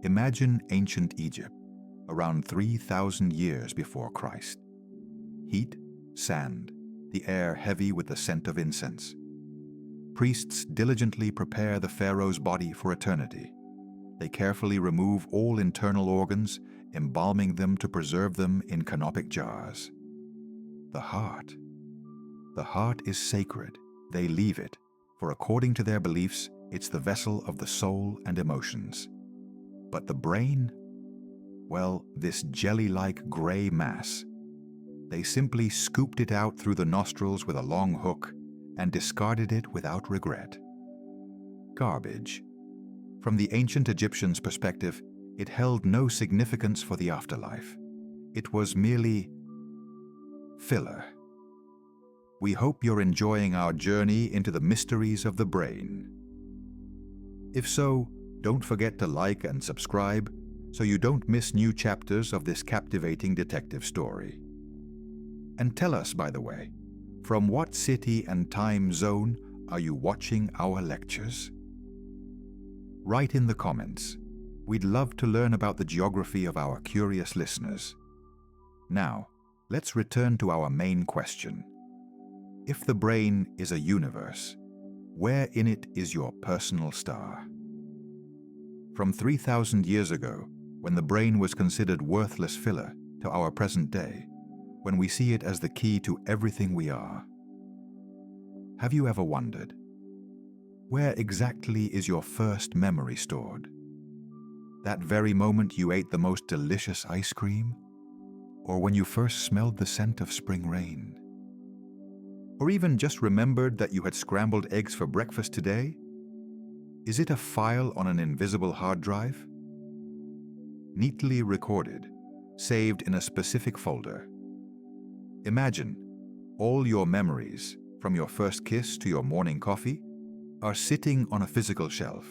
Imagine ancient Egypt, around 3,000 years before Christ. Heat, sand, the air heavy with the scent of incense. Priests diligently prepare the pharaoh's body for eternity. They carefully remove all internal organs, embalming them to preserve them in canopic jars. The heart. The heart is sacred. They leave it, for according to their beliefs, it's the vessel of the soul and emotions. But the brain? Well, this jelly-like gray mass. They simply scooped it out through the nostrils with a long hook and discarded it without regret. Garbage. From the ancient Egyptians' perspective, it held no significance for the afterlife. It was merely filler. We hope you're enjoying our journey into the mysteries of the brain. If so, don't forget to like and subscribe so you don't miss new chapters of this captivating detective story. And tell us, by the way, from what city and time zone are you watching our lectures? Write in the comments. We'd love to learn about the geography of our curious listeners. Now, let's return to our main question. If the brain is a universe, where in it is your personal star? From 3,000 years ago, when the brain was considered worthless filler, to our present day, when we see it as the key to everything we are. Have you ever wondered, where exactly is your first memory stored? That very moment you ate the most delicious ice cream? Or when you first smelled the scent of spring rain? Or even just remembered that you had scrambled eggs for breakfast today? Is it a file on an invisible hard drive? Neatly recorded, saved in a specific folder. Imagine all your memories, from your first kiss to your morning coffee, are sitting on a physical shelf.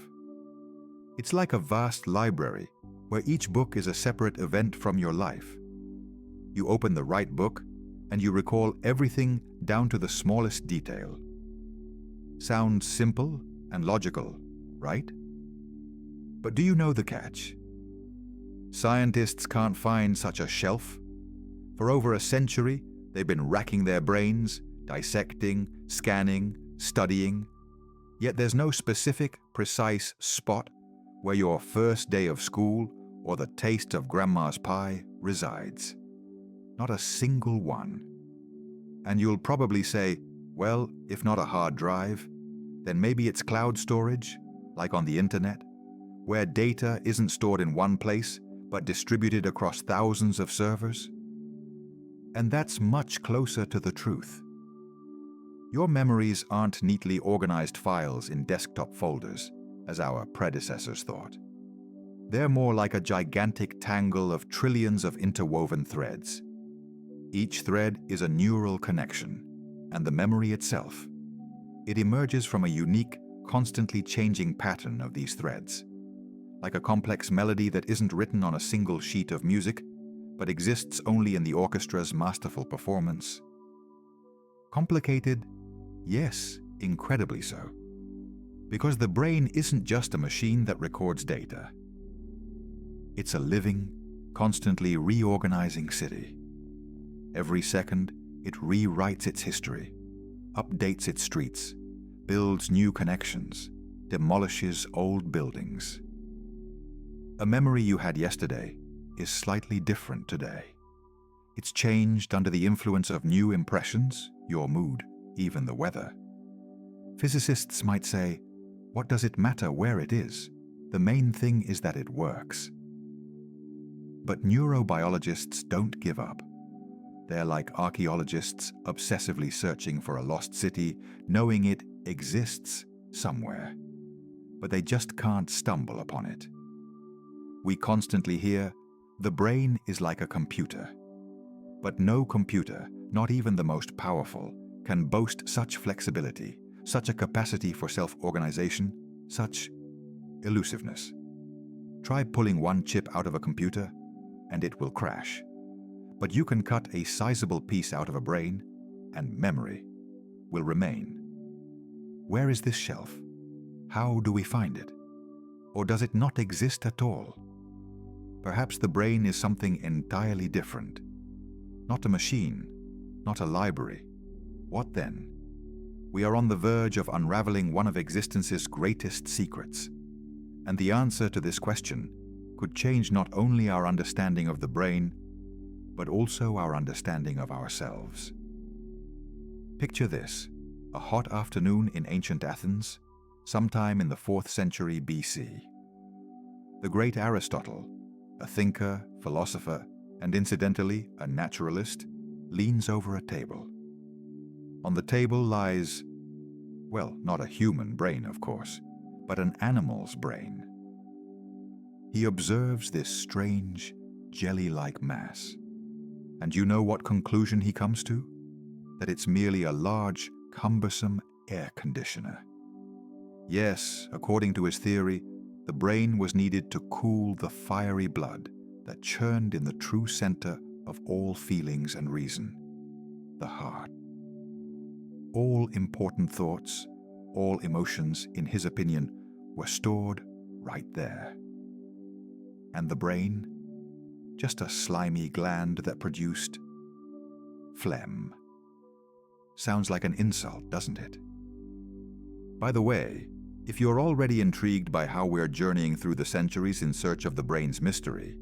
It's like a vast library where each book is a separate event from your life. You open the right book and you recall everything down to the smallest detail. Sounds simple and logical, right? But do you know the catch? Scientists can't find such a shelf. For over a century, they've been racking their brains, dissecting, scanning, studying. Yet there's no specific, precise spot where your first day of school or the taste of grandma's pie resides. Not a single one. And you'll probably say, well, if not a hard drive, then maybe it's cloud storage, like on the internet, where data isn't stored in one place, but distributed across thousands of servers. And that's much closer to the truth. Your memories aren't neatly organized files in desktop folders, as our predecessors thought. They're more like a gigantic tangle of trillions of interwoven threads. Each thread is a neural connection, and the memory itself. It emerges from a unique, constantly changing pattern of these threads, like a complex melody that isn't written on a single sheet of music, but exists only in the orchestra's masterful performance. Complicated? Yes, incredibly so. Because the brain isn't just a machine that records data. It's a living, constantly reorganizing city. Every second, it rewrites its history, updates its streets, builds new connections, demolishes old buildings. A memory you had yesterday is slightly different today. It's changed under the influence of new impressions, your mood, even the weather. Physicists might say, what does it matter where it is? The main thing is that it works. But neurobiologists don't give up. They're like archaeologists obsessively searching for a lost city, knowing it exists somewhere. But they just can't stumble upon it. We constantly hear, the brain is like a computer. But no computer, not even the most powerful, can boast such flexibility, such a capacity for self-organization, such elusiveness. Try pulling one chip out of a computer, and it will crash. But you can cut a sizable piece out of a brain, and memory will remain. Where is this shelf? How do we find it? Or does it not exist at all? Perhaps the brain is something entirely different. Not a machine, not a library. What then? We are on the verge of unraveling one of existence's greatest secrets. And the answer to this question could change not only our understanding of the brain, but also our understanding of ourselves. Picture this, a hot afternoon in ancient Athens, sometime in the 4th century BC. The great Aristotle, a thinker, philosopher, and incidentally a naturalist, leans over a table. On the table lies, well, not a human brain, of course, but an animal's brain. He observes this strange, jelly-like mass. And you know what conclusion he comes to? That it's merely a large, cumbersome air conditioner. Yes, according to his theory, the brain was needed to cool the fiery blood that churned in the true center of all feelings and reason, the heart. All important thoughts, all emotions, in his opinion, were stored right there. And the brain? Just a slimy gland that produced phlegm. Sounds like an insult, doesn't it? By the way, if you're already intrigued by how we're journeying through the centuries in search of the brain's mystery,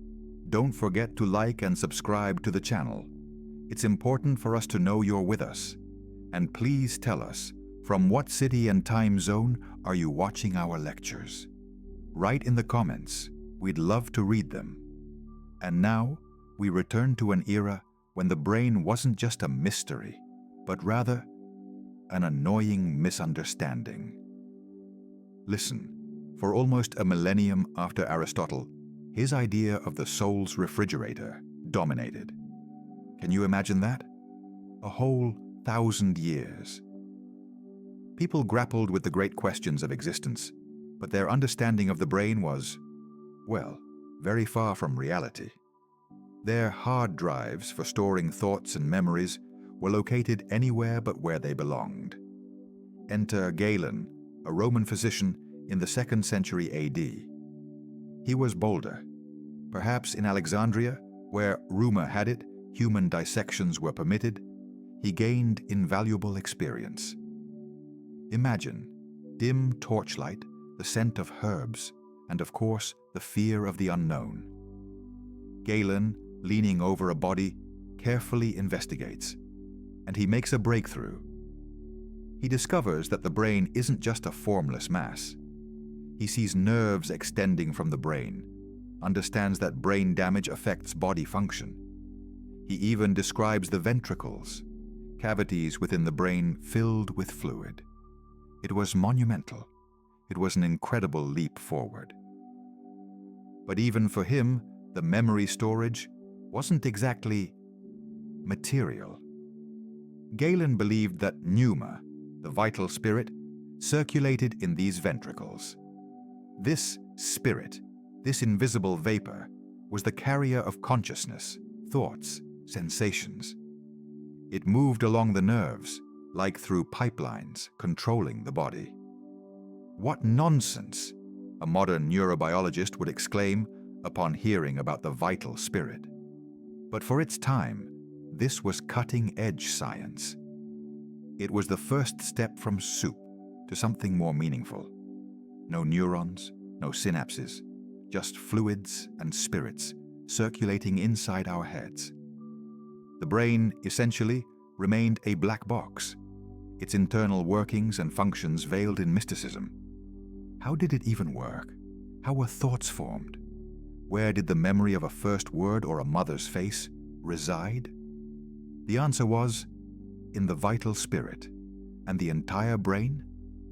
don't forget to like and subscribe to the channel. It's important for us to know you're with us. And please tell us, from what city and time zone are you watching our lectures? Write in the comments. We'd love to read them. And now, we return to an era when the brain wasn't just a mystery, but rather an annoying misunderstanding. Listen, for almost a millennium after Aristotle, his idea of the soul's refrigerator dominated. Can you imagine that? A whole 1,000 years. People grappled with the great questions of existence, but their understanding of the brain was, well, very far from reality. Their hard drives for storing thoughts and memories were located anywhere but where they belonged. Enter Galen, a Roman physician in the 2nd century AD. He was bolder. Perhaps in Alexandria, where, rumor had it, human dissections were permitted, he gained invaluable experience. Imagine, dim torchlight, the scent of herbs, and of course, the fear of the unknown. Galen, leaning over a body, carefully investigates, and he makes a breakthrough. He discovers that the brain isn't just a formless mass. He sees nerves extending from the brain, understands that brain damage affects body function. He even describes the ventricles, cavities within the brain filled with fluid. It was monumental. It was an incredible leap forward. But even for him, the memory storage wasn't exactly material. Galen believed that pneuma, the vital spirit, circulated in these ventricles. This spirit, this invisible vapor, was the carrier of consciousness, thoughts, sensations. It moved along the nerves, like through pipelines, controlling the body. What nonsense, a modern neurobiologist would exclaim upon hearing about the vital spirit. But for its time, this was cutting-edge science. It was the first step from soup to something more meaningful. No neurons, no synapses, just fluids and spirits circulating inside our heads. The brain, essentially, remained a black box, its internal workings and functions veiled in mysticism. How did it even work? How were thoughts formed? Where did the memory of a first word or a mother's face reside? The answer was, in the vital spirit. And the entire brain?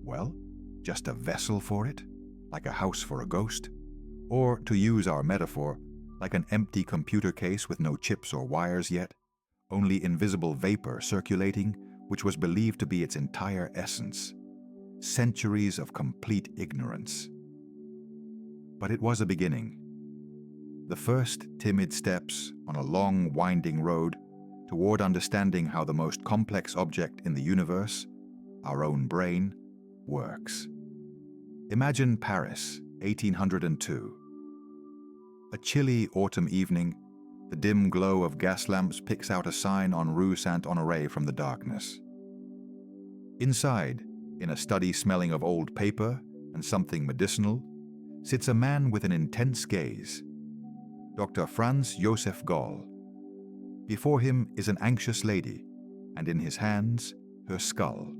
Well, just a vessel for it, like a house for a ghost. Or, to use our metaphor, like an empty computer case with no chips or wires yet, only invisible vapor circulating, which was believed to be its entire essence. Centuries of complete ignorance. But it was a beginning. The first timid steps on a long, winding road toward understanding how the most complex object in the universe, our own brain, works. Imagine Paris, 1802. A chilly autumn evening, the dim glow of gas lamps picks out a sign on Rue Saint-Honoré from the darkness. Inside, in a study smelling of old paper and something medicinal, sits a man with an intense gaze. Dr. Franz Joseph Gall. Before him is an anxious lady, and in his hands, her skull.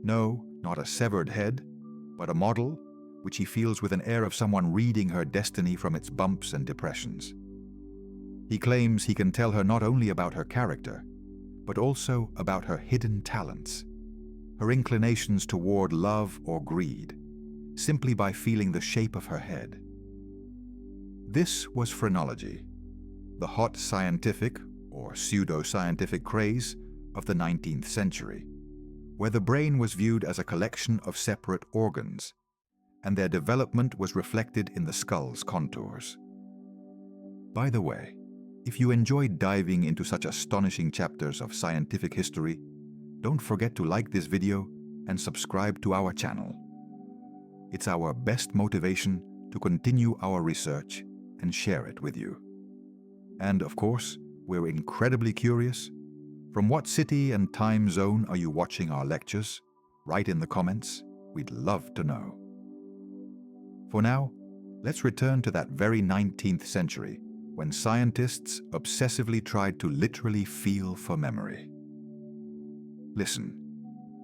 No, not a severed head, but a model, which he feels with an air of someone reading her destiny from its bumps and depressions. He claims he can tell her not only about her character, but also about her hidden talents, her inclinations toward love or greed, simply by feeling the shape of her head. This was phrenology, the hot scientific or pseudo-scientific craze of the 19th century, where the brain was viewed as a collection of separate organs, and their development was reflected in the skull's contours. By the way, if you enjoyed diving into such astonishing chapters of scientific history, don't forget to like this video and subscribe to our channel. It's our best motivation to continue our research and share it with you. And of course, we're incredibly curious. From what city and time zone are you watching our lectures? Write in the comments. We'd love to know. For now, let's return to that very 19th century when scientists obsessively tried to literally feel for memory. Listen,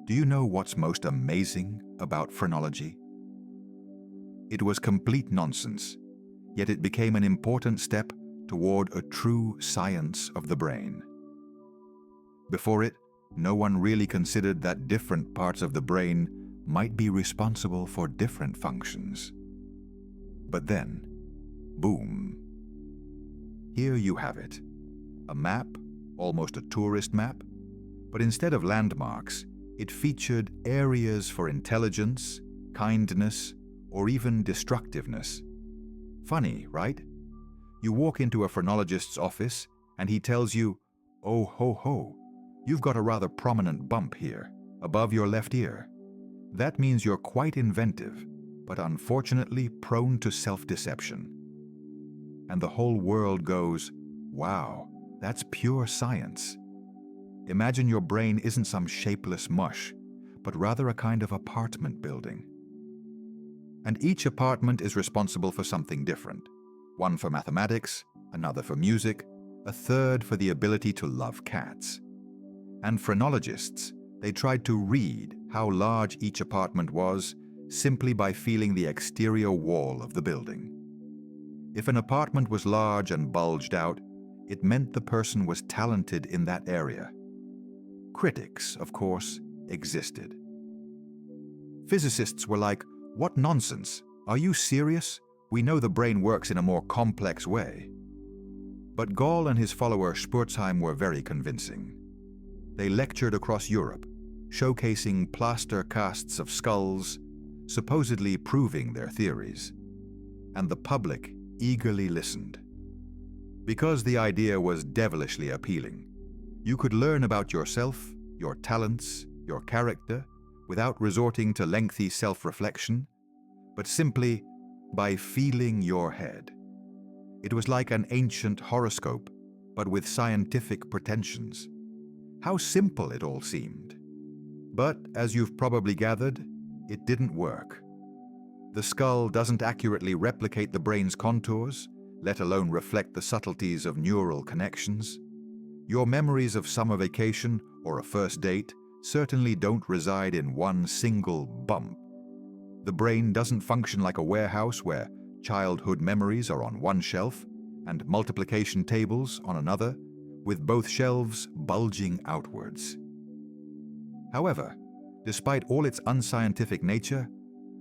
do you know what's most amazing about phrenology? It was complete nonsense, yet it became an important step toward a true science of the brain. Before it, no one really considered that different parts of the brain might be responsible for different functions. But then, boom. Here you have it, a map, almost a tourist map, but instead of landmarks, it featured areas for intelligence, kindness, or even destructiveness. Funny, right? You walk into a phrenologist's office and he tells you, "Oh ho ho, you've got a rather prominent bump here, above your left ear. That means you're quite inventive, but unfortunately prone to self-deception." And the whole world goes, "Wow, that's pure science." Imagine your brain isn't some shapeless mush, but rather a kind of apartment building. And each apartment is responsible for something different. One for mathematics, another for music, a third for the ability to love cats. And phrenologists, they tried to read how large each apartment was simply by feeling the exterior wall of the building. If an apartment was large and bulged out, it meant the person was talented in that area. Critics, of course, existed. Physicists were like, "What nonsense? Are you serious? We know the brain works in a more complex way." But Gall and his follower Spurzheim were very convincing. They lectured across Europe, showcasing plaster casts of skulls, supposedly proving their theories. And the public eagerly listened. Because the idea was devilishly appealing. You could learn about yourself, your talents, your character, without resorting to lengthy self-reflection, but simply by feeling your head. It was like an ancient horoscope, but with scientific pretensions. How simple it all seemed. But, as you've probably gathered, it didn't work. The skull doesn't accurately replicate the brain's contours, let alone reflect the subtleties of neural connections. Your memories of summer vacation or a first date certainly don't reside in one single bump. The brain doesn't function like a warehouse where childhood memories are on one shelf and multiplication tables on another, with both shelves bulging outwards. However, despite all its unscientific nature,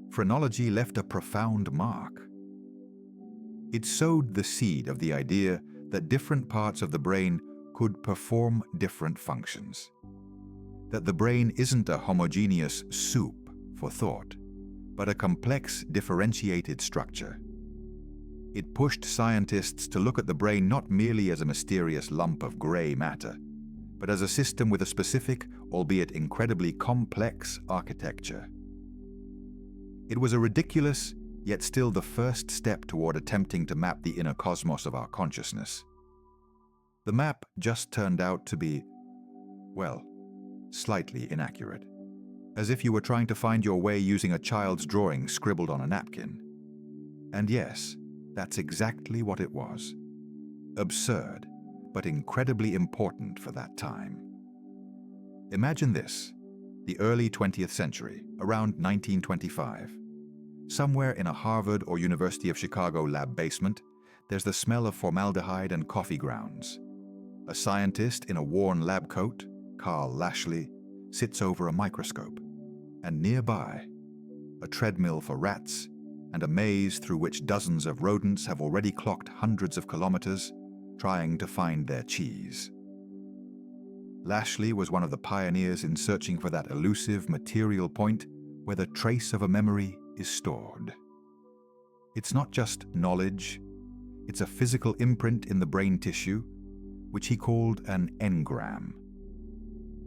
phrenology left a profound mark. It sowed the seed of the idea that different parts of the brain could perform different functions. That the brain isn't a homogeneous soup for thought, but a complex, differentiated structure. It pushed scientists to look at the brain not merely as a mysterious lump of gray matter, but as a system with a specific, albeit incredibly complex, architecture. It was a ridiculous, yet still the first step toward attempting to map the inner cosmos of our consciousness. The map just turned out to be, well, slightly inaccurate, as if you were trying to find your way using a child's drawing scribbled on a napkin. And yes, that's exactly what it was. Absurd, but incredibly important for that time. Imagine this, the early 20th century, around 1925. Somewhere in a Harvard or University of Chicago lab basement, there's the smell of formaldehyde and coffee grounds. A scientist in a worn lab coat, Carl Lashley, sits over a microscope. And nearby, a treadmill for rats and a maze through which dozens of rodents have already clocked hundreds of kilometers, trying to find their cheese. Lashley was one of the pioneers in searching for that elusive material point where the trace of a memory is stored. It's not just knowledge, it's a physical imprint in the brain tissue, which he called an engram.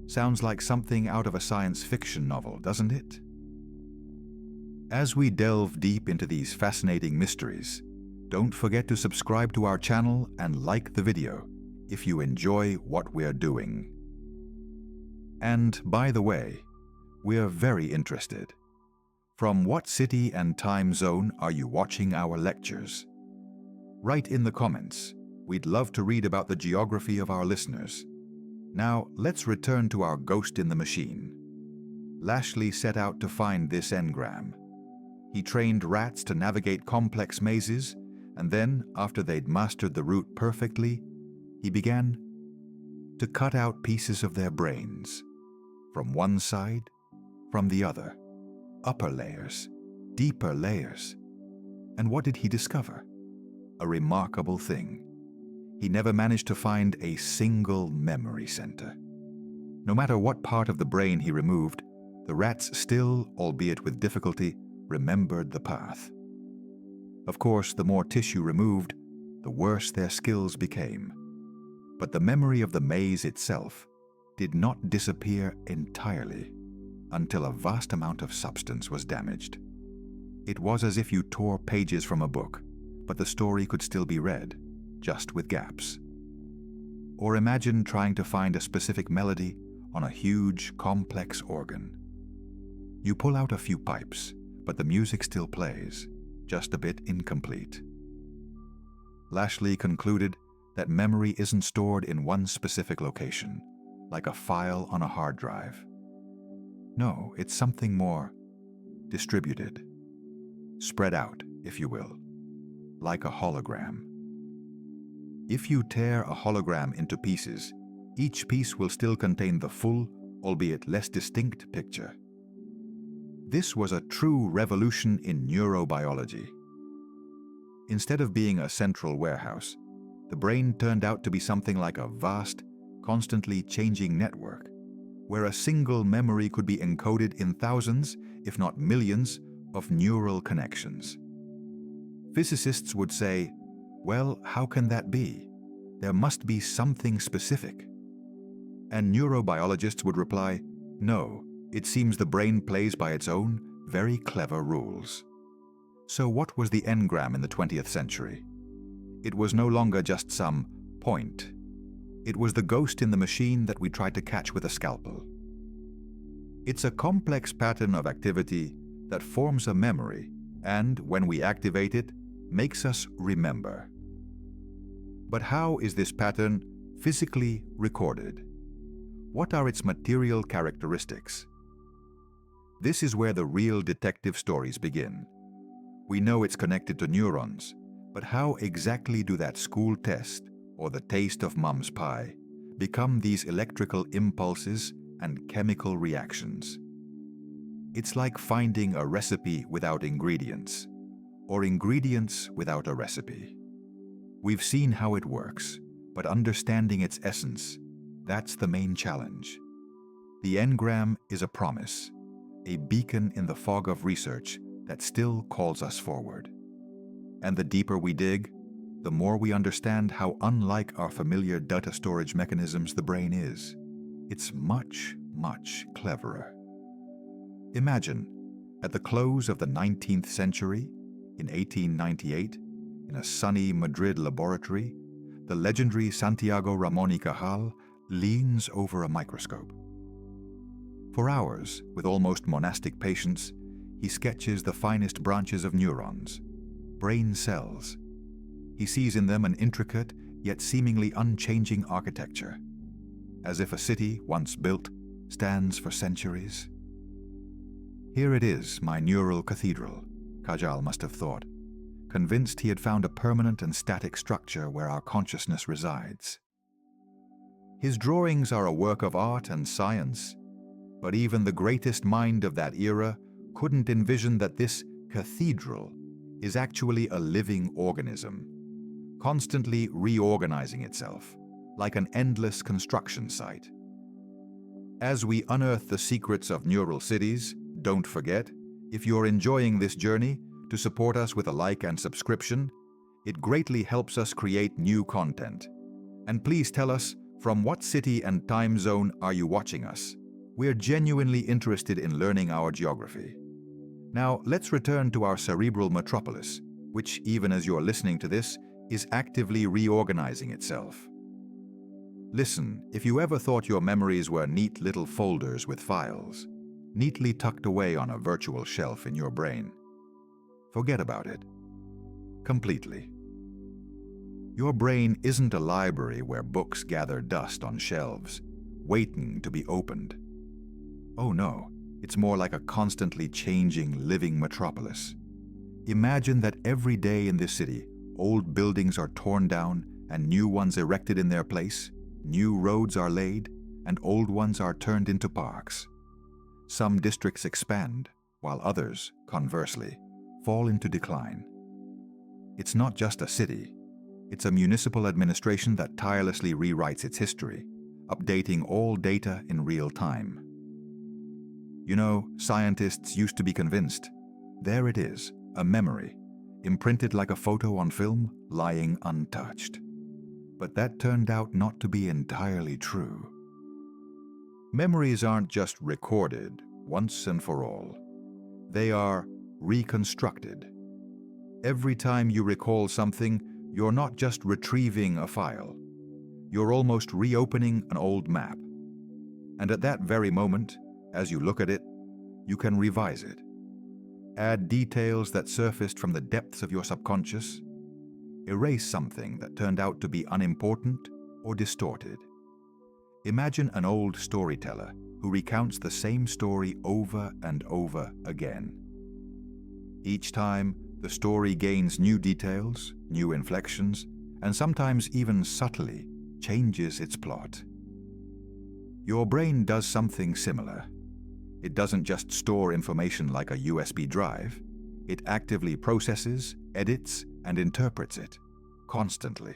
Sounds like something out of a science fiction novel, doesn't it? As we delve deep into these fascinating mysteries, don't forget to subscribe to our channel and like the video if you enjoy what we're doing. And by the way, we're very interested. From what city and time zone are you watching our lectures? Write in the comments. We'd love to read about the geography of our listeners. Now, let's return to our ghost in the machine. Lashley set out to find this engram. He trained rats to navigate complex mazes, and then, after they'd mastered the route perfectly, he began to cut out pieces of their brains. From one side, from the other. Upper layers, deeper layers. And what did he discover? A remarkable thing. He never managed to find a single memory center. No matter what part of the brain he removed, the rats still, albeit with difficulty, remembered the path. Of course, the more tissue removed, the worse their skills became. But the memory of the maze itself did not disappear entirely until a vast amount of substance was damaged. It was as if you tore pages from a book, but the story could still be read, just with gaps. Or imagine trying to find a specific melody on a huge, complex organ. You pull out a few pipes, but the music still plays, just a bit incomplete. Lashley concluded that memory isn't stored in one specific location, like a file on a hard drive. No, it's something more distributed, spread out, if you will, like a hologram. If you tear a hologram into pieces, each piece will still contain the full, albeit less distinct picture. This was a true revolution in neurobiology. Instead of being a central warehouse, the brain turned out to be something like a vast, constantly changing network, where a single memory could be encoded in thousands, if not millions, of neural connections. Physicists would say, well, how can that be? There must be something specific. And neurobiologists would reply, no, it seems the brain plays by its own, very clever rules. So what was the engram in the 20th century? It was no longer just some point. It was the ghost in the machine that we tried to catch with a scalpel. It's a complex pattern of activity that forms a memory and, when we activate it, makes us remember. But how is this pattern physically recorded? What are its material characteristics? This is where the real detective stories begin. We know it's connected to neurons, but how exactly do that school test or the taste of mom's pie become these electrical impulses and chemical reactions? It's like finding a recipe without ingredients, or ingredients without a recipe. We've seen how it works, but understanding its essence, that's the main challenge. The engram is a promise, a beacon in the fog of research that still calls us forward. And the deeper we dig, the more we understand how unlike our familiar data storage mechanisms the brain is. It's much, much cleverer. Imagine, at the close of the 19th century, In 1898, in a sunny Madrid laboratory, the legendary Santiago Ramón y Cajal leans over a microscope. For hours, with almost monastic patience, he sketches the finest branches of neurons, brain cells. He sees in them an intricate yet seemingly unchanging architecture, as if a city once built stands for centuries. Here it is, my neural cathedral, Cajal must have thought, convinced he had found a permanent and static structure where our consciousness resides. His drawings are a work of art and science, but even the greatest mind of that era couldn't envision that this cathedral is actually a living organism, constantly reorganizing itself, like an endless construction site. As we unearth the secrets of neural cities, don't forget, if you're enjoying this journey, to support us with a like and subscription. It greatly helps us create new content. And please tell us, from what city and time zone are you watching us? We're genuinely interested in learning our geography. Now, let's return to our cerebral metropolis, which, even as you're listening to this, is actively reorganizing itself. Listen, if you ever thought your memories were neat little folders with files, neatly tucked away on a virtual shelf in your brain, forget about it. Completely. Your brain isn't a library where books gather dust on shelves, waiting to be opened. Oh no, it's more like a constantly changing, living metropolis. Imagine that every day in this city, old buildings are torn down and new ones erected in their place, new roads are laid, and old ones are turned into parks. Some districts expand, while others, conversely, fall into decline. It's not just a city. It's a municipal administration that tirelessly rewrites its history, updating all data in real time. You know, scientists used to be convinced. There it is, a memory, imprinted like a photo on film, lying untouched. But that turned out not to be entirely true. Memories aren't just recorded once and for all. They are reconstructed. Every time you recall something, you're not just retrieving a file. You're almost reopening an old map. And at that very moment, as you look at it, you can revise it. Add details that surfaced from the depths of your subconscious. Erase something that turned out to be unimportant or distorted. Imagine an old storyteller who recounts the same story over and over again. Each time, the story gains new details, new inflections, and sometimes even subtly changes its plot. Your brain does something similar. It doesn't just store information like a USB drive. It actively processes, edits, and interprets it, constantly.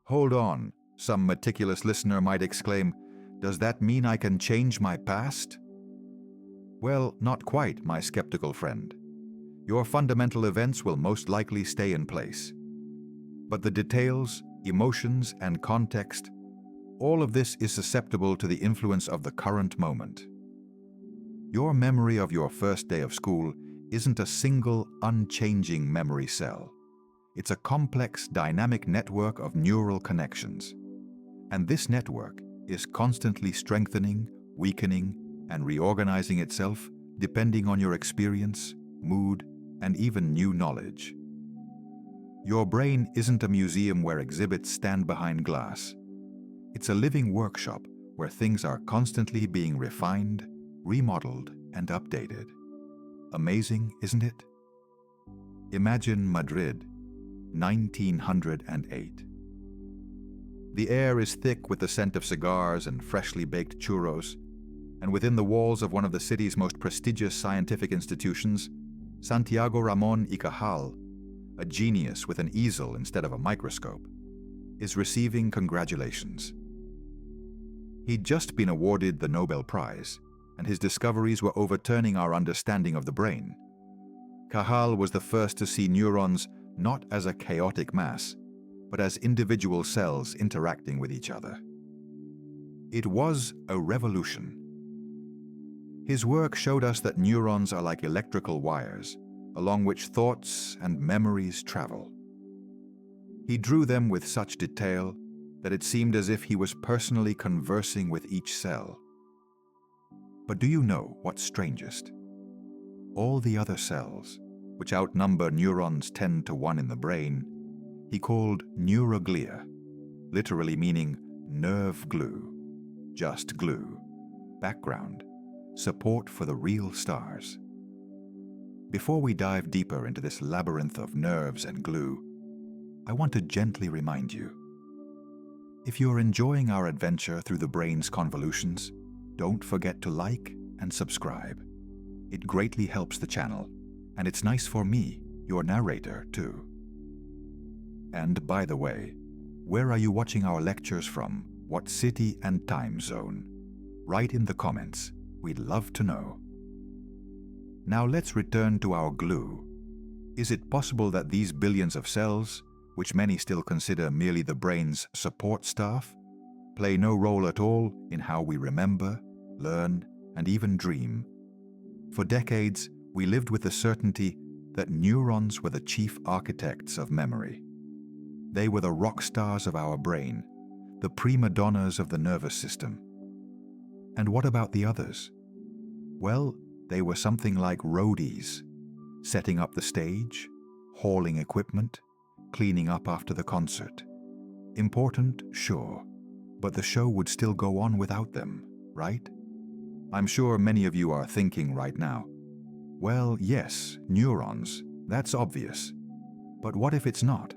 Hold on, some meticulous listener might exclaim, does that mean I can change my past? Well, not quite, my skeptical friend. Your fundamental events will most likely stay in place. But the details, emotions, and context, all of this is susceptible to the influence of the current moment. Your memory of your first day of school isn't a single, unchanging memory cell. It's a complex, dynamic network of neural connections. And this network is constantly strengthening, weakening, and reorganizing itself depending on your experience, mood, and even new knowledge. Your brain isn't a museum where exhibits stand behind glass. It's a living workshop where things are constantly being refined, remodeled, and updated. Amazing, isn't it? Imagine Madrid, 1908. The air is thick with the scent of cigars and freshly baked churros, and within the walls of one of the city's most prestigious scientific institutions, Santiago Ramón y Cajal, a genius with an easel instead of a microscope, is receiving congratulations. He'd just been awarded the Nobel Prize, and his discoveries were overturning our understanding of the brain. Cajal was the first to see neurons not as a chaotic mass, but as individual cells interacting with each other. It was a revolution. His work showed us that neurons are like electrical wires, along which thoughts and memories travel. He drew them with such detail that it seemed as if he was personally conversing with each cell. But do you know what's strangest? All the other cells, which outnumber neurons 10 to 1 in the brain, he called neuroglia, literally meaning nerve glue, just glue, background, support for the real stars. Before we dive deeper into this labyrinth of nerves and glue, I want to gently remind you. If you're enjoying our adventure through the brain's convolutions, don't forget to like and subscribe. It greatly helps the channel, and it's nice for me, your narrator, too. And by the way, where are you watching our lectures from? What city and time zone? Write in the comments. We'd love to know. Now let's return to our glue. Is it possible that these billions of cells, which many still consider merely the brain's support staff, play no role at all in how we remember, learn, and even dream? For decades, we lived with the certainty that neurons were the chief architects of memory. They were the rock stars of our brain, the prima donnas of the nervous system. And what about the others? Well, they were something like roadies, setting up the stage, hauling equipment, cleaning up after the concert. Important, sure, but the show would still go on without them, right? I'm sure many of you are thinking right now, well, yes, neurons, that's obvious. But what if it's not?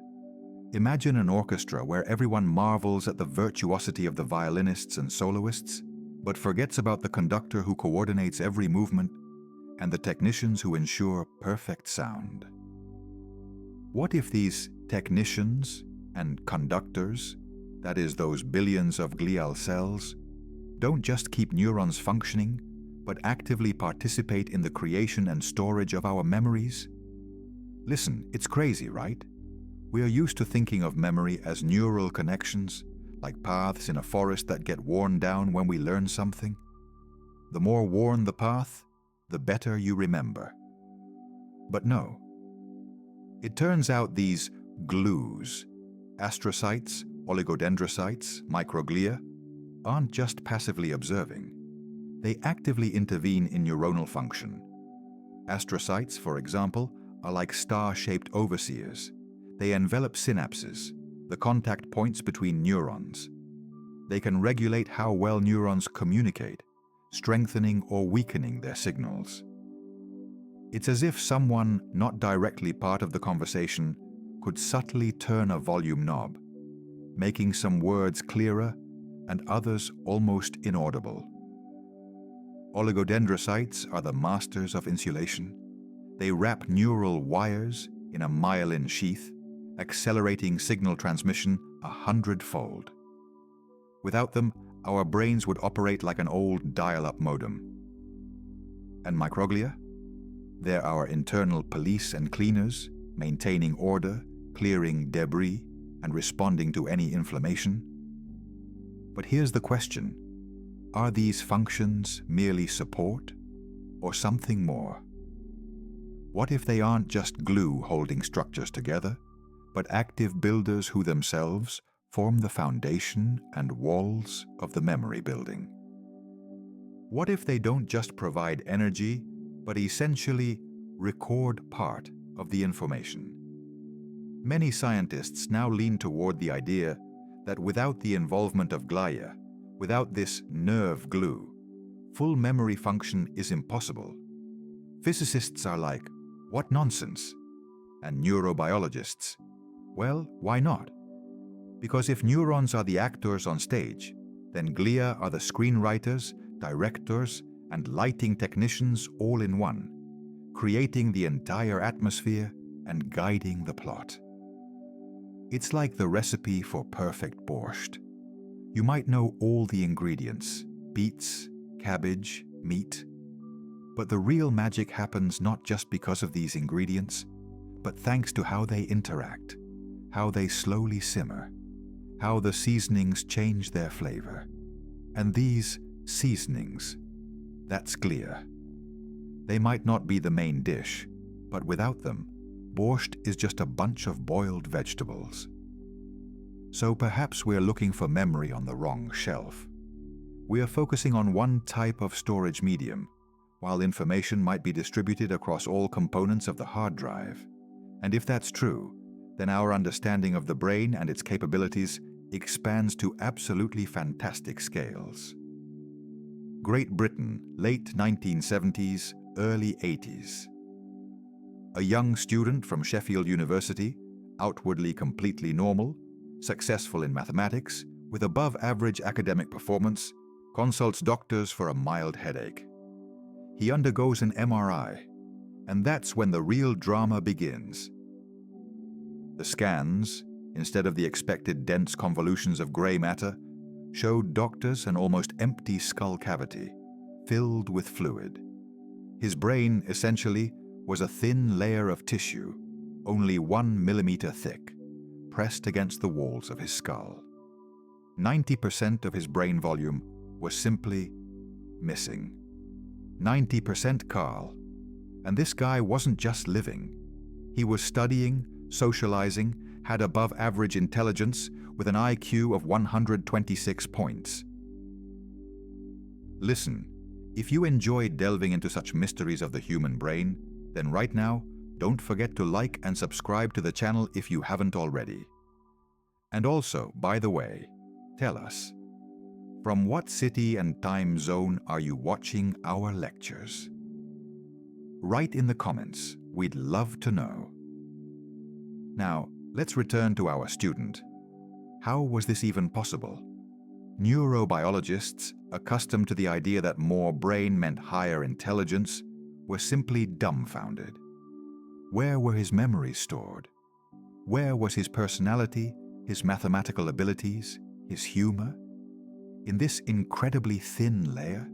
Imagine an orchestra where everyone marvels at the virtuosity of the violinists and soloists, but forgets about the conductor who coordinates every movement and the technicians who ensure perfect sound. What if these technicians and conductors, that is, those billions of glial cells, don't just keep neurons functioning, but actively participate in the creation and storage of our memories? Listen, it's crazy, right? We are used to thinking of memory as neural connections, like paths in a forest that get worn down when we learn something. The more worn the path, the better you remember. But no. It turns out these glues, astrocytes, oligodendrocytes, microglia, aren't just passively observing. They actively intervene in neuronal function. Astrocytes, for example, are like star-shaped overseers. They envelop synapses, the contact points between neurons. They can regulate how well neurons communicate, strengthening or weakening their signals. It's as if someone not directly part of the conversation could subtly turn a volume knob, making some words clearer and others almost inaudible. Oligodendrocytes are the masters of insulation. They wrap neural wires in a myelin sheath, accelerating signal transmission 100-fold. Without them, our brains would operate like an old dial-up modem. And microglia? They're our internal police and cleaners, maintaining order, clearing debris, and responding to any inflammation. But here's the question. Are these functions merely support, or something more? What if they aren't just glue holding structures together, but active builders who themselves form the foundation and walls of the memory building? What if they don't just provide energy, but essentially record part of the information? Many scientists now lean toward the idea that without the involvement of glia, without this nerve glue, full memory function is impossible. Physicists are like, what nonsense? And neurobiologists, well, why not? Because if neurons are the actors on stage, then glia are the screenwriters, directors, and lighting technicians all in one, creating the entire atmosphere and guiding the plot. It's like the recipe for perfect borscht. You might know all the ingredients, beets, cabbage, meat, but the real magic happens not just because of these ingredients, but thanks to how they interact, how they slowly simmer, how the seasonings change their flavor. And these seasonings, that's glia. They might not be the main dish, But without them, borscht is just a bunch of boiled vegetables. So perhaps we're looking for memory on the wrong shelf. We are focusing on one type of storage medium, while information might be distributed across all components of the hard drive. And if that's true, then our understanding of the brain and its capabilities expands to absolutely fantastic scales. Great Britain, late 1970s, early 80s. A young student from Sheffield University, outwardly completely normal, successful in mathematics, with above-average academic performance, consults doctors for a mild headache. He undergoes an MRI, and that's when the real drama begins. The scans, instead of the expected dense convolutions of gray matter, showed doctors an almost empty skull cavity, filled with fluid. His brain, essentially, was a thin layer of tissue, only 1 millimeter thick, pressed against the walls of his skull. 90% of his brain volume was simply missing. 90% Carl. And this guy wasn't just living. He was studying, socializing, had above-average intelligence with an IQ of 126 points. Listen, if you enjoy delving into such mysteries of the human brain, then right now, don't forget to like and subscribe to the channel if you haven't already. And also, by the way, tell us, from what city and time zone are you watching our lectures? Write in the comments, we'd love to know. Now, let's return to our student. How was this even possible? Neurobiologists, accustomed to the idea that more brain meant higher intelligence, were simply dumbfounded. Where were his memories stored? Where was his personality, his mathematical abilities, his humor? In this incredibly thin layer?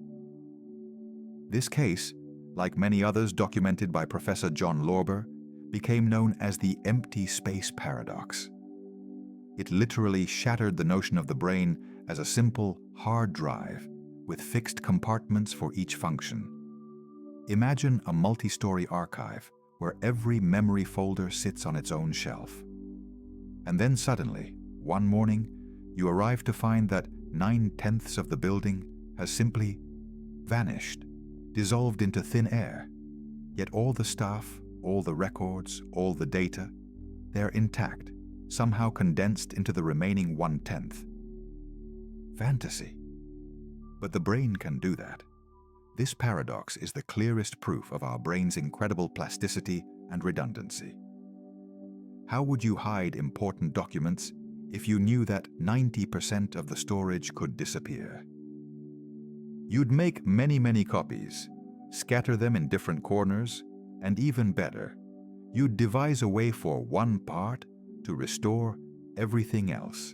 This case, like many others documented by Professor John Lorber, became known as the empty space paradox. It literally shattered the notion of the brain as a simple hard drive with fixed compartments for each function. Imagine a multi-story archive where every memory folder sits on its own shelf. And then suddenly, one morning, you arrive to find that 9/10 of the building has simply vanished, dissolved into thin air. Yet all the staff, all the records, all the data, they're intact, somehow condensed into the remaining 1/10. Fantasy. But the brain can do that. This paradox is the clearest proof of our brain's incredible plasticity and redundancy. How would you hide important documents if you knew that 90% of the storage could disappear? You'd make many copies, scatter them in different corners, and even better, you'd devise a way for one part to restore everything else.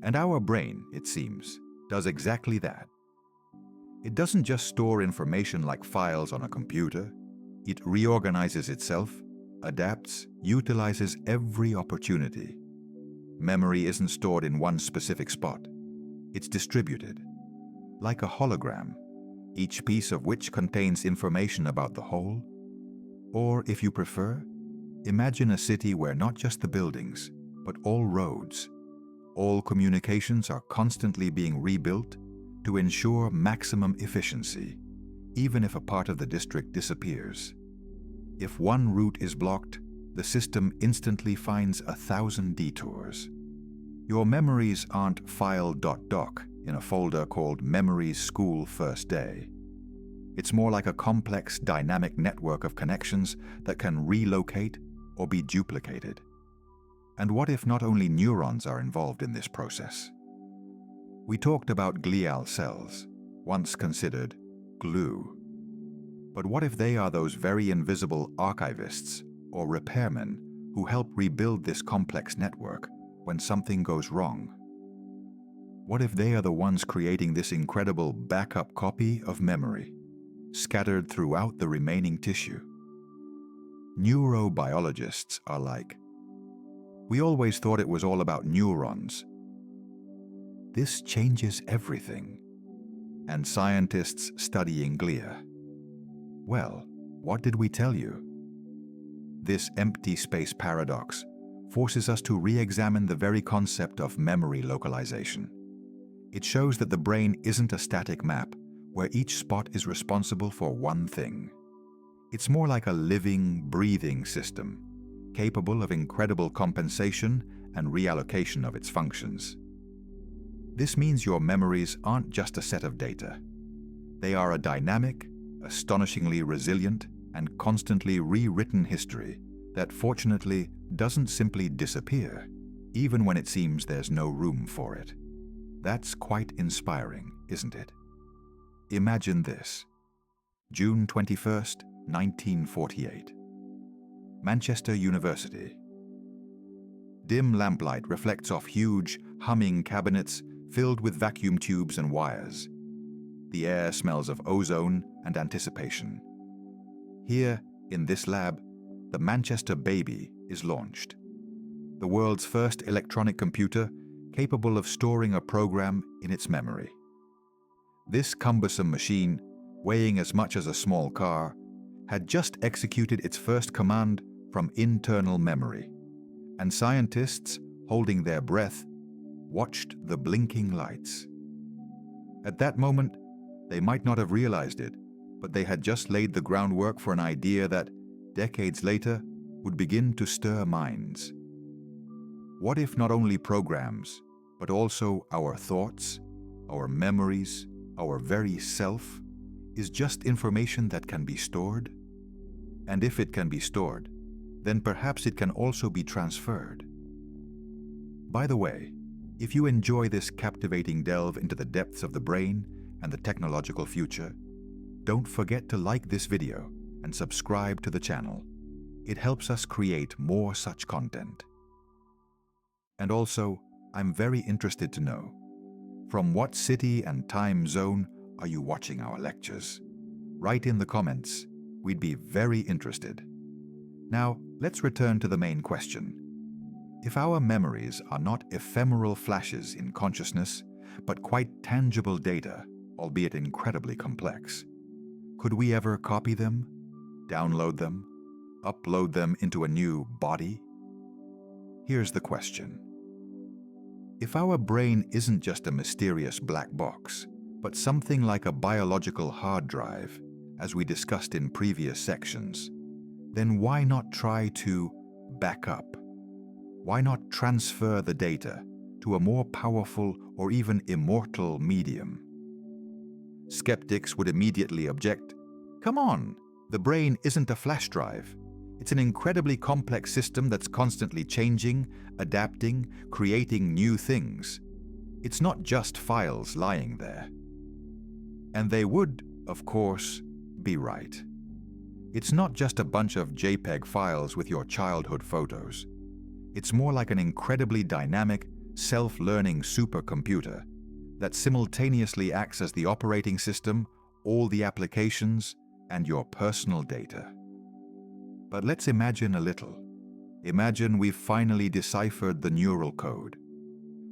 And our brain, it seems, does exactly that. It doesn't just store information like files on a computer. It reorganizes itself, adapts, utilizes every opportunity. Memory isn't stored in one specific spot. It's distributed, like a hologram, each piece of which contains information about the whole. Or, if you prefer, imagine a city where not just the buildings, but all roads, all communications are constantly being rebuilt to ensure maximum efficiency, even if a part of the district disappears. If one route is blocked, the system instantly finds 1,000 detours. Your memories aren't file.doc in a folder called Memories School First Day. It's more like a complex, dynamic network of connections that can relocate or be duplicated. And what if not only neurons are involved in this process? We talked about glial cells, once considered glue. But what if they are those very invisible archivists or repairmen who help rebuild this complex network when something goes wrong? What if they are the ones creating this incredible backup copy of memory, scattered throughout the remaining tissue? Neurobiologists are like, we always thought it was all about neurons. This changes everything. And scientists studying glia. Well, what did we tell you? this empty space paradox forces us to re-examine the very concept of memory localization. It shows that the brain isn't a static map where each spot is responsible for one thing. It's more like a living, breathing system, capable of incredible compensation and reallocation of its functions. This means your memories aren't just a set of data. They are a dynamic, astonishingly resilient, and constantly rewritten history that fortunately doesn't simply disappear, even when it seems there's no room for it. That's quite inspiring, isn't it? Imagine this. June 21st, 1948. Manchester University. Dim lamplight reflects off huge, humming cabinets filled with vacuum tubes and wires. The air smells of ozone and anticipation. Here, in this lab, the Manchester Baby is launched. The world's first electronic computer capable of storing a program in its memory. This cumbersome machine, weighing as much as a small car, had just executed its first command from internal memory, and scientists, holding their breath, watched the blinking lights. At that moment, they might not have realized it, but they had just laid the groundwork for an idea that, decades later, would begin to stir minds. What if not only programs, but also our thoughts, our memories, our very self, is just information that can be stored? And if it can be stored, then perhaps it can also be transferred. By the way, if you enjoy this captivating delve into the depths of the brain and the technological future, don't forget to like this video and subscribe to the channel. It helps us create more such content. And also, I'm very interested to know, from what city and time zone are you watching our lectures? Write in the comments. We'd be very interested. Now, let's return to the main question. If our memories are not ephemeral flashes in consciousness, but quite tangible data, albeit incredibly complex, could we ever copy them, download them, upload them into a new body? Here's the question. If our brain isn't just a mysterious black box, but something like a biological hard drive, as we discussed in previous sections, then why not try to back up? Why not transfer the data to a more powerful or even immortal medium? Skeptics would immediately object, "Come on, the brain isn't a flash drive. It's an incredibly complex system that's constantly changing, adapting, creating new things. It's not just files lying there." And they would, of course, be right. It's not just a bunch of JPEG files with your childhood photos. It's more like an incredibly dynamic, self-learning supercomputer that simultaneously acts as the operating system, all the applications, and your personal data. But let's imagine a little. Imagine we've finally deciphered the neural code.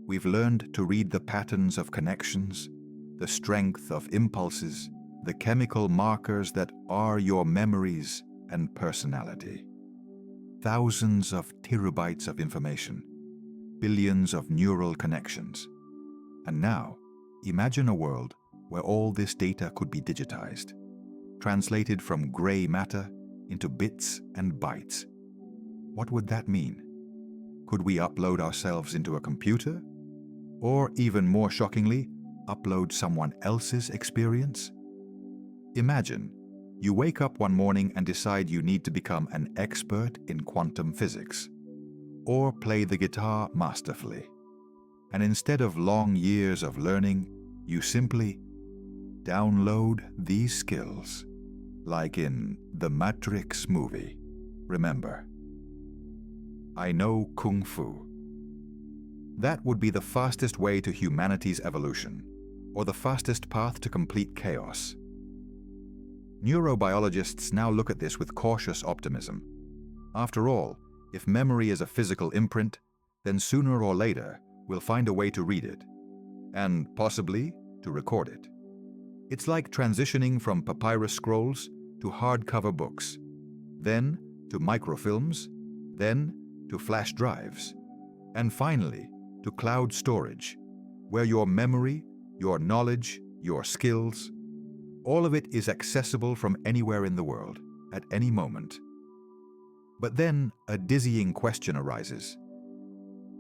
We've learned to read the patterns of connections, the strength of impulses, the chemical markers that are your memories and personality. Thousands of terabytes of information, billions of neural connections. And now, imagine a world where all this data could be digitized, translated from gray matter into bits and bytes. What would that mean? Could we upload ourselves into a computer? Or even more shockingly, upload someone else's experience? Imagine you wake up one morning and decide you need to become an expert in quantum physics, or play the guitar masterfully. And instead of long years of learning, you simply download these skills, like in the Matrix movie. Remember, I know Kung Fu. That would be the fastest way to humanity's evolution, or the fastest path to complete chaos. Neurobiologists now look at this with cautious optimism. After all, if memory is a physical imprint, then sooner or later we'll find a way to read it, and possibly to record it. It's like transitioning from papyrus scrolls to hardcover books. Then, to microfilms, then to flash drives, and finally to cloud storage, where your memory, your knowledge, your skills, all of it is accessible from anywhere in the world, at any moment. But then a dizzying question arises.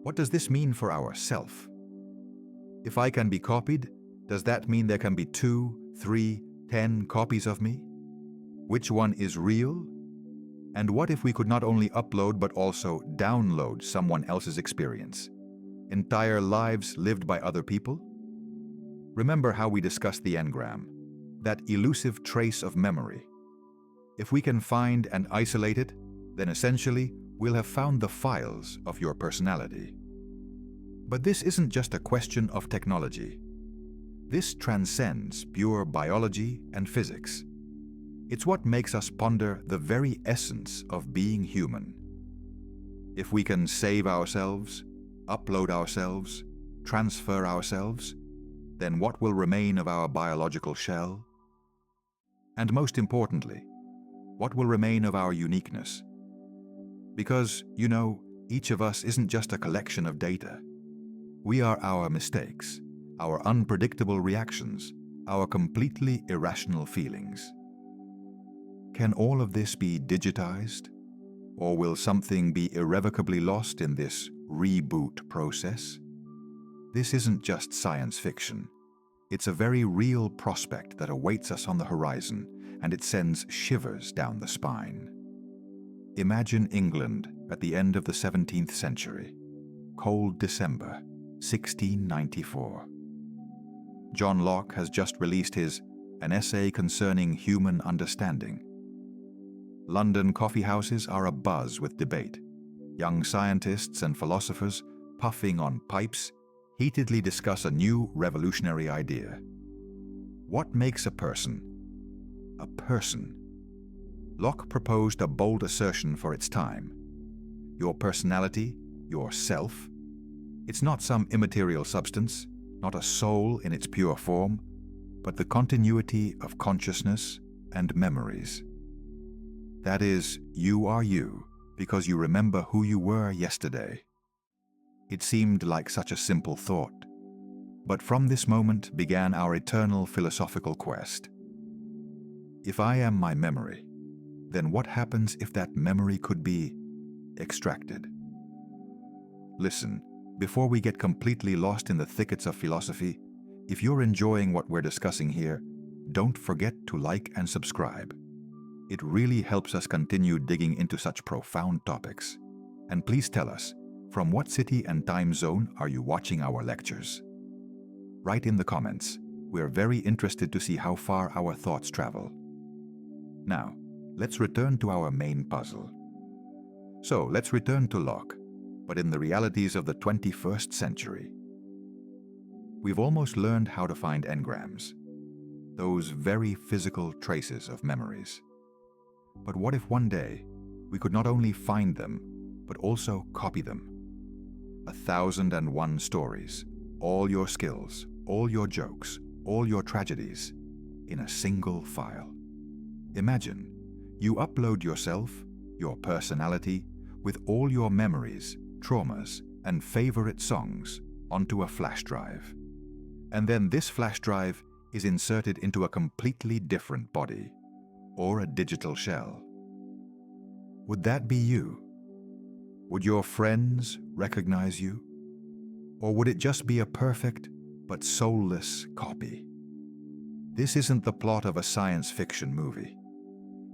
What does this mean for our self? If I can be copied, does that mean there can be 2, 3, 10 copies of me? Which one is real? And what if we could not only upload but also download someone else's experience? Entire lives lived by other people? Remember how we discussed the Engram, that elusive trace of memory. If we can find and isolate it, then essentially we'll have found the files of your personality. But this isn't just a question of technology. This transcends pure biology and physics. It's what makes us ponder the very essence of being human. If we can save ourselves, upload ourselves, transfer ourselves, then what will remain of our biological shell? And most importantly, what will remain of our uniqueness? Because, each of us isn't just a collection of data. We are our mistakes, our unpredictable reactions, our completely irrational feelings. Can all of this be digitized? Or will something be irrevocably lost in this reboot process? This isn't just science fiction. It's a very real prospect that awaits us on the horizon, and it sends shivers down the spine. Imagine England at the end of the 17th century. Cold December, 1694. John Locke has just released his An Essay Concerning Human Understanding. London coffeehouses are abuzz with debate. Young scientists and philosophers, puffing on pipes, heatedly discuss a new revolutionary idea. What makes a person? A person. Locke proposed a bold assertion for its time. Your personality, your self, it's not some immaterial substance, not a soul in its pure form, but the continuity of consciousness and memories. That is, you are you because you remember who you were yesterday. It seemed like such a simple thought, but from this moment began our eternal philosophical quest. If I am my memory, then what happens if that memory could be extracted? Listen, before we get completely lost in the thickets of philosophy, if you're enjoying what we're discussing here, don't forget to like and subscribe. It really helps us continue digging into such profound topics. And please tell us, from what city and time zone are you watching our lectures? Write in the comments. We're very interested to see how far our thoughts travel. Now, let's return to our main puzzle. So, let's return to Locke, but in the realities of the 21st century. We've almost learned how to find engrams, those very physical traces of memories. But what if one day we could not only find them, but also copy them? 1,001 stories, all your skills, all your jokes, all your tragedies, in a single file. Imagine, you upload yourself, your personality, with all your memories, traumas, and favorite songs onto a flash drive. And then this flash drive is inserted into a completely different body, or a digital shell. Would that be you? Would your friends recognize you? Or would it just be a perfect but soulless copy? This isn't the plot of a science fiction movie.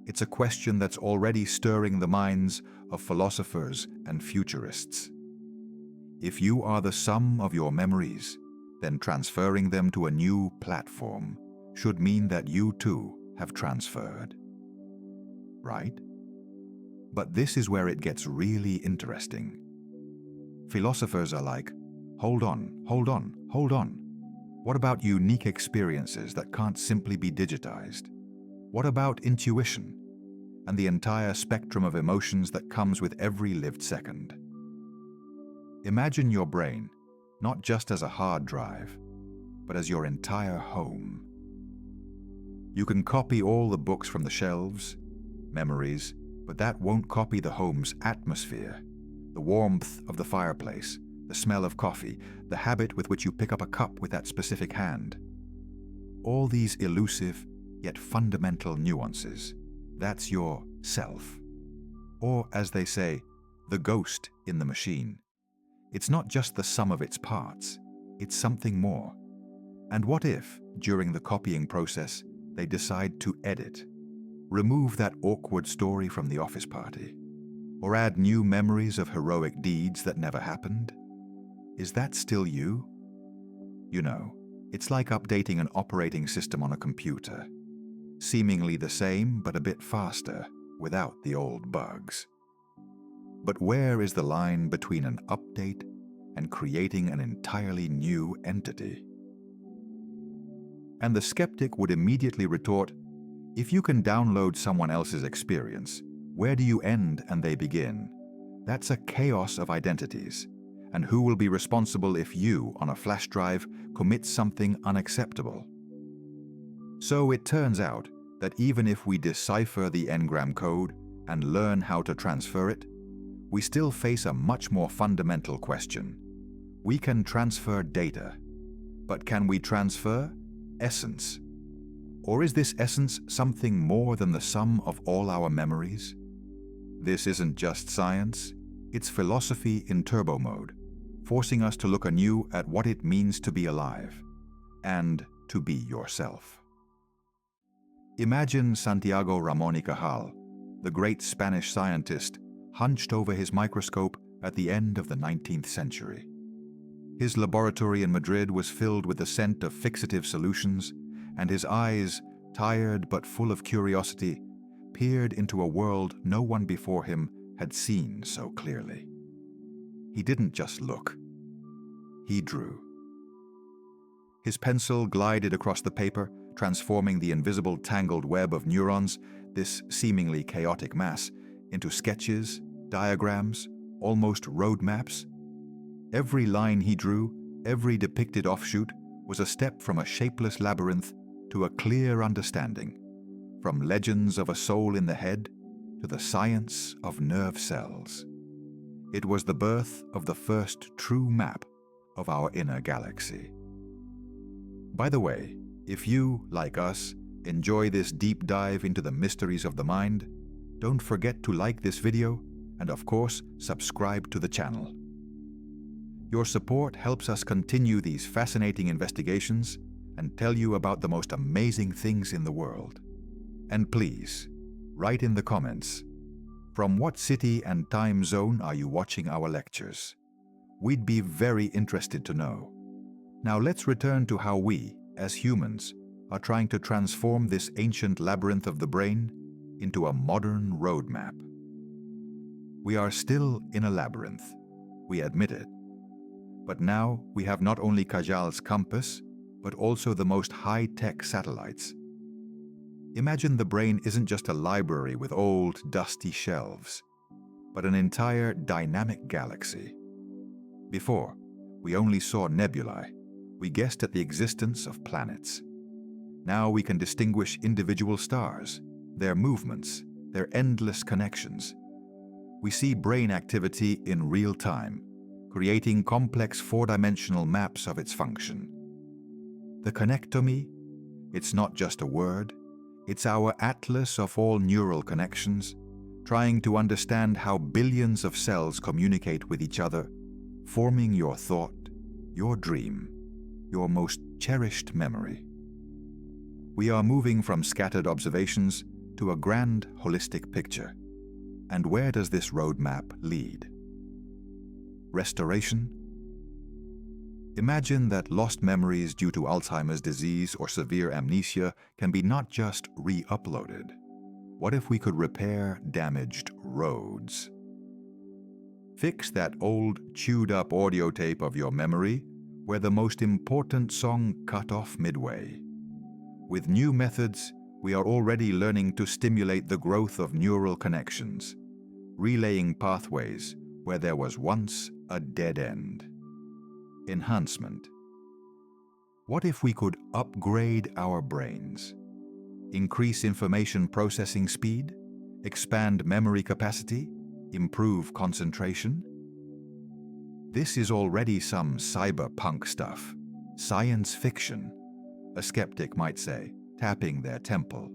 It's a question that's already stirring the minds of philosophers and futurists. If you are the sum of your memories, then transferring them to a new platform should mean that you too have transferred. Right? But this is where it gets really interesting. Philosophers are like, hold on, hold on, hold on. What about unique experiences that can't simply be digitized? What about intuition and the entire spectrum of emotions that comes with every lived second? Imagine your brain not just as a hard drive, but as your entire home. You can copy all the books from the shelves, memories, but that won't copy the home's atmosphere, the warmth of the fireplace, the smell of coffee, the habit with which you pick up a cup with that specific hand. All these elusive yet fundamental nuances, that's your self. Or, as they say, the ghost in the machine. It's not just the sum of its parts, it's something more. And what if, during the copying process, they decide to edit? Remove that awkward story from the office party? Or add new memories of heroic deeds that never happened? Is that still you? You know, it's like updating an operating system on a computer. Seemingly the same, but a bit faster, without the old bugs. But where is the line between an update and creating an entirely new entity? And the skeptic would immediately retort, if you can download someone else's experience, where do you end and they begin? That's a chaos of identities. And who will be responsible if you, on a flash drive, commit something unacceptable? So it turns out that even if we decipher the Engram code and learn how to transfer it, we still face a much more fundamental question. We can transfer data, but can we transfer essence? Or is this essence something more than the sum of all our memories? This isn't just science, it's philosophy in turbo mode, forcing us to look anew at what it means to be alive and to be yourself. Imagine Santiago Ramón y Cajal, the great Spanish scientist, hunched over his microscope at the end of the 19th century. His laboratory in Madrid was filled with the scent of fixative solutions, and his eyes, tired but full of curiosity, peered into a world no one before him had seen so clearly. He didn't just look. He drew. His pencil glided across the paper, transforming the invisible tangled web of neurons, this seemingly chaotic mass, into sketches, diagrams, almost road maps. Every line he drew, every depicted offshoot, was a step from a shapeless labyrinth to a clear understanding, from legends of a soul in the head to the science of nerve cells. It was the birth of the first true map of our inner galaxy. By the way, if you, like us, enjoy this deep dive into the mysteries of the mind, don't forget to like this video and, of course, subscribe to the channel. Your support helps us continue these fascinating investigations and tell you about the most amazing things in the world. And please, write in the comments, from what city and time zone are you watching our lectures? We'd be very interested to know. Now let's return to how we, as humans, are trying to transform this ancient labyrinth of the brain into a modern roadmap. We are still in a labyrinth, we admit it. But now we have not only Cajal's compass, but also the most high-tech satellites. Imagine the brain isn't just a library with old, dusty shelves, but an entire dynamic galaxy. Before, we only saw nebulae. We guessed at the existence of planets. Now we can distinguish individual stars, their movements, their endless connections. We see brain activity in real time, creating complex four-dimensional maps of its function. The connectomy, it's not just a word, it's our atlas of all neural connections, trying to understand how billions of cells communicate with each other, forming your thought, your dream, your most cherished memory. We are moving from scattered observations to a grand holistic picture. And where does this roadmap lead? Restoration? Imagine that lost memories due to Alzheimer's disease or severe amnesia can be not just re-uploaded. What if we could repair damaged roads? Fix that old, chewed-up audio tape of your memory where the most important song cut off midway. With new methods, we are already learning to stimulate the growth of neural connections, relaying pathways where there was once a dead end. Enhancement. What if we could upgrade our brains? Increase information processing speed? Expand memory capacity? Improve concentration? This is already some cyberpunk stuff. Science fiction, a skeptic might say, tapping their temple.